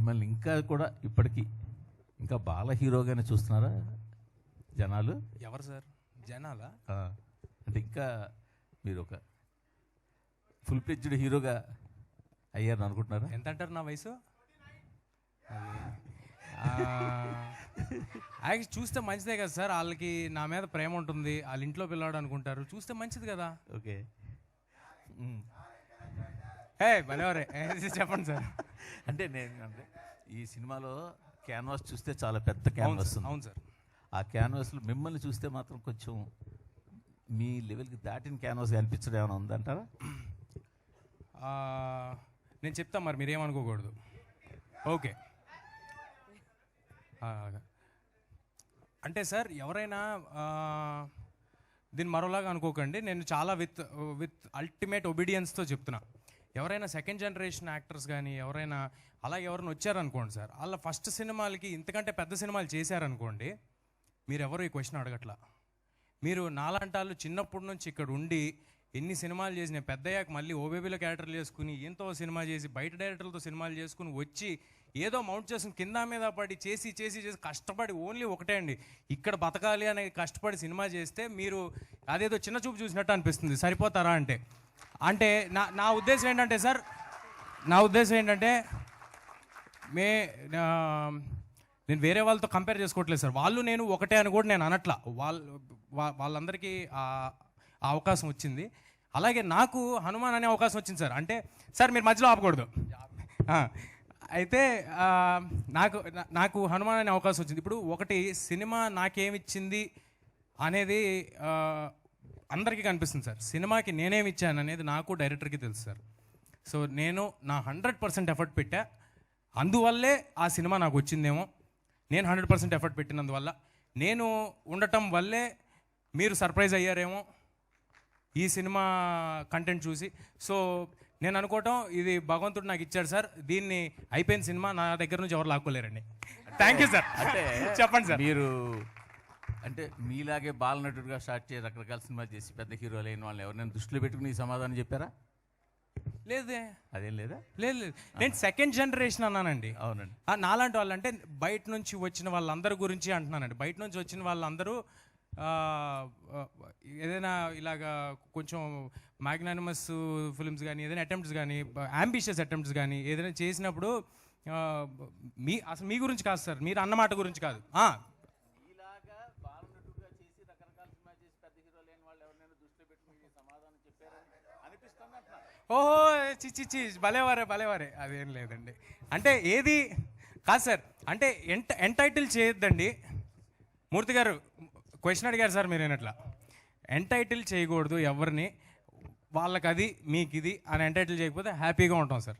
మిమ్మల్ని ఇంకా కూడా ఇప్పటికీ ఇంకా బాల హీరోగానే చూస్తున్నారా జనాలు? ఎవరు సార్ జనాలా? అంటే ఇంకా మీరు ఒక ఫుల్ ఫ్లెడ్జ్డ్ హీరోగా అయ్యారు అనుకుంటున్నారా? ఎంత అంటారు నా వయసు? చూస్తే మంచిదే కదా సార్, వాళ్ళకి నా మీద ప్రేమ ఉంటుంది, వాళ్ళ ఇంట్లో పిల్లాడు అనుకుంటారు, చూస్తే మంచిది కదా. ఓకే భలేవరే చెప్పండి సార్. అంటే అంటే ఈ సినిమాలో క్యాన్వాస్ చూస్తే చాలా పెద్ద క్యాన్వాస్ ఉంది. అవును సార్. ఆ క్యాన్వాస్లో మిమ్మల్ని చూస్తే మాత్రం కొంచెం మీ లెవెల్కి దాటిన క్యాన్వాస్ అనిపించడం ఏమైనా ఉందంటారా? నేను చెప్తాను, మరి మీరేమనుకోకూడదు. ఓకే, అంటే సార్ ఎవరైనా దీన్ని మరోలాగా అనుకోకండి, నేను చాలా విత్ అల్టిమేట్ ఒబీడియన్స్తో చెప్తున్నా. ఎవరైనా సెకండ్ జనరేషన్ యాక్టర్స్ కానీ ఎవరైనా అలా ఎవరైనా వచ్చారనుకోండి సార్, వాళ్ళ ఫస్ట్ సినిమాలకి ఇంతకంటే పెద్ద సినిమాలు చేశారనుకోండి, మీరు ఎవరు ఈ క్వశ్చన్ అడగట్లా. మీరు నాలాంటాళ్ళు చిన్నప్పటి నుంచి ఇక్కడ ఉండి ఎన్ని సినిమాలు చేసి నేను పెద్దయ్యాక మళ్ళీ ఓబేబీలో క్యారెక్టర్లు చేసుకుని ఎంతో సినిమా చేసి బయట డైరెక్టర్లతో సినిమాలు చేసుకుని వచ్చి ఏదో మౌంట్ చేసుకుని కింద మీద పడి చేసి చేసి చేసి కష్టపడి ఓన్లీ ఒకటే అండి, ఇక్కడ బతకాలి అనే కష్టపడి సినిమా చేస్తే మీరు అదేదో చిన్న చూపు చూసినట్టు అనిపిస్తుంది. సరిపోతారా అంటే అంటే నా ఉద్దేశం ఏంటంటే సార్, నా ఉద్దేశం ఏంటంటే నేను వేరే వాళ్ళతో కంపేర్ చేసుకోవట్లేదు సార్. వాళ్ళు నేను ఒకటే అని కూడా నేను అనట్లా. వాళ్ళందరికీ ఆ అవకాశం వచ్చింది. అలాగే నాకు హనుమాన్ అనే అవకాశం వచ్చింది సార్. అంటే సార్ మీరు మధ్యలో ఆపకూడదు. అయితే నాకు హనుమాన్ అనే అవకాశం వచ్చింది. ఇప్పుడు ఒకటి సినిమా నాకేమిచ్చింది అనేది అందరికీ కనిపిస్తుంది సార్. సినిమాకి నేనేమి ఇచ్చాను అనేది నాకు డైరెక్టర్కి తెలుసు సార్. సో నేను నా 100% ఎఫర్ట్ పెట్టా, అందువల్లే ఆ సినిమా నాకు వచ్చిందేమో. నేను 100% ఎఫర్ట్ పెట్టినందువల్ల, నేను ఉండటం వల్లే మీరు సర్ప్రైజ్ అయ్యారేమో ఈ సినిమా కంటెంట్ చూసి. సో నేను అనుకోవటం ఇది భగవంతుడు నాకు ఇచ్చాడు సార్, దీన్ని అయిపోయిన సినిమా నా దగ్గర నుంచి ఎవరు లాక్కోలేరండి. Thank you sir. అంటే చెప్పండి సార్. మీరు అంటే మీలాగే బాలనటుడిగా స్టార్ట్ చేసి రకరకాల సినిమాలు చేసి పెద్ద హీరోలు అయిన వాళ్ళని ఎవరైనా దృష్టిలో పెట్టుకుని ఈ సమాధానం చెప్పారా? లేదే. అదేం లేదా? లేదు, నేను సెకండ్ జనరేషన్ అన్నానండి. అవునండి. నాలాంటి వాళ్ళు అంటే బయట నుంచి వచ్చిన వాళ్ళందరి గురించి అంటున్నానండి. బయట నుంచి వచ్చిన వాళ్ళందరూ ఏదైనా ఇలాగా కొంచెం మ్యాగ్నానిమస్ ఫిల్మ్స్ కానీ ఏదైనా అటెంప్ట్స్ కానీ అంబిషియస్ అటెంప్ట్స్ కానీ ఏదైనా చేసినప్పుడు అసలు మీ గురించి కాదు సార్, మీరు అన్నమాట గురించి కాదు. ఓహో చిచ్చి భలేవారే అదేం లేదండి. అంటే ఏది కాదు సార్, అంటే ఎంటైటిల్ చేయొద్దండి. మూర్తి గారు క్వశ్చన్ అడిగారు సార్, మీరేనట్లా ఎంటైటిల్ చేయకూడదు ఎవరిని. వాళ్ళకి అది మీకు ఇది అని ఎంటైటిల్ చేయకపోతే హ్యాపీగా ఉంటాం సార్.